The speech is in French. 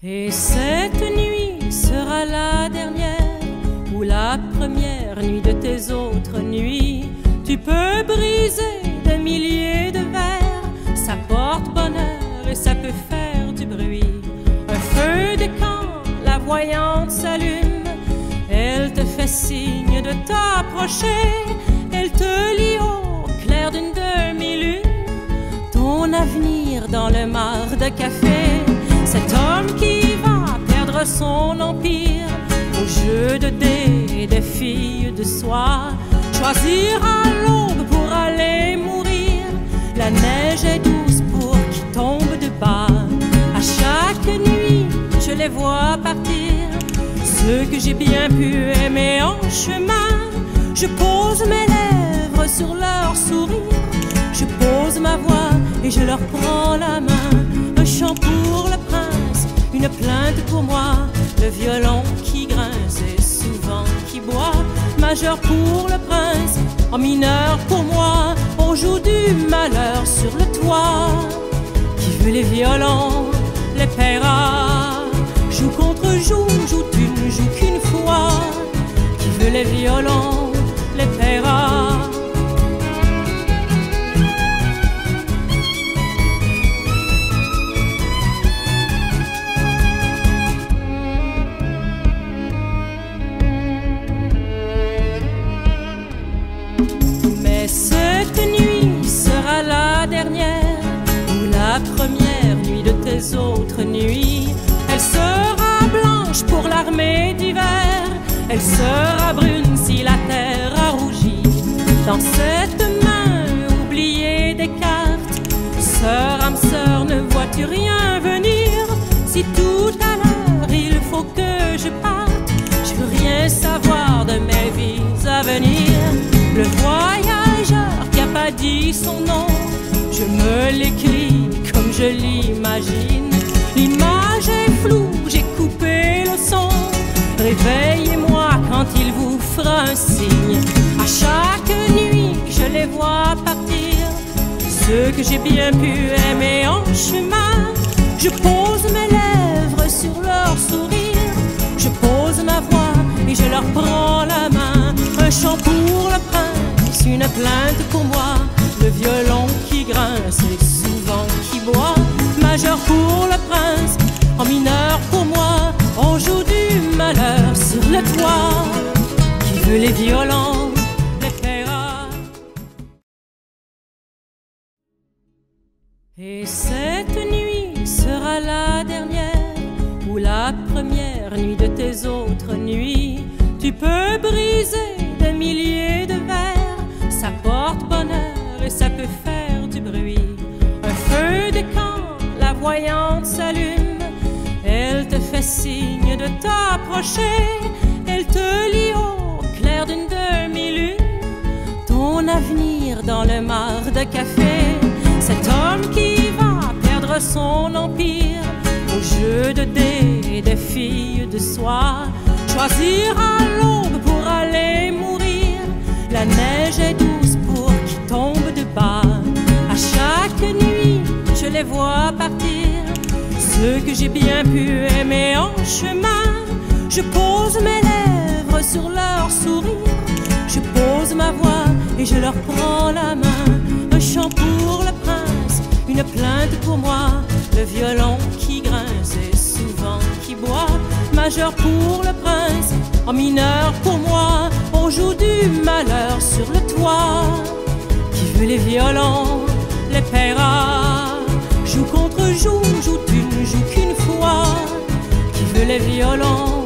Et cette nuit sera la dernière ou la première nuit de tes autres nuits. Tu peux briser des milliers de verres, ça porte bonheur et ça peut faire du bruit. Un feu de camp, la voyante s'allume, elle te fait signe de t'approcher. Elle te lit au clair d'une demi-lune ton avenir dans le mar de café. Cet homme qui va perdre son empire au jeu de dés des filles de soie choisira l'aube pour aller mourir. La neige est douce pour qui tombe de bas. À chaque nuit, je les vois partir, ceux que j'ai bien pu aimer en chemin. Je pose mes lèvres sur leur sourire, je pose ma voix et je leur prends la main. Un chant pour le prince, une plainte pour moi, le violon qui grince et souvent qui boit. Majeur pour le prince, en mineur pour moi, on joue du malheur sur le toit. Qui veut les violons, les paiera. Joue contre joue, joue tu ne joues qu'une fois. Qui veut les violons, les paiera. Mais cette nuit sera la dernière ou la première nuit de tes autres nuits. Elle sera blanche pour l'armée d'hiver, elle sera brune si la terre a rougi. Dans cette main oubliée des cartes, sœur, âme sœur, ne vois-tu rien venir? Si tout à l'heure il faut que je parte, je veux rien savoir de mes vies à venir. Le voyageur qui a pas dit son nom, je me l'écris comme je l'imagine. L'image est floue, j'ai coupé le son. Réveillez-moi quand il vous fera un signe. À chaque nuit, je les vois partir, ceux que j'ai bien pu aimer en chemin. Je pose mes lèvres sur leur sourire, je pose ma voix et je leur prends la main. Un chant pour le prince, une plainte pour moi, le violon qui grince et souvent qui boit. Majeur pour le prince, en mineur pour moi, on joue du malheur sur le toit. Qui veut les violons, les paiera. Et cette nuit sera la dernière ou la première nuit de tes autres nuits. Tu peux briser des milliers de verres, ça porte bonheur et ça peut faire du bruit. Un feu de camp, la voyante s'allume, elle te fait signe de t'approcher. Elle te lit au clair d'une demi-lune ton avenir dans le mar de café. Cet homme qui va perdre son empire au jeu de dés des filles de soie choisira l'aube pour aller mourir. La neige est douce pour qui tombe de bas. À chaque nuit, je les vois partir, ceux que j'ai bien pu aimer en chemin. Je pose mes lèvres sur leur sourire, je pose ma voix et je leur prends la main. Un chant pour le prince, une plainte pour moi, le violon qui grince et souvent qui boit. Majeur pour le prince, en mineur pour moi, on joue du malheur sur le toit. Qui veut les violons, les paiera. Joue contre joue, joue tu ne joues qu'une fois. Qui veut les violons,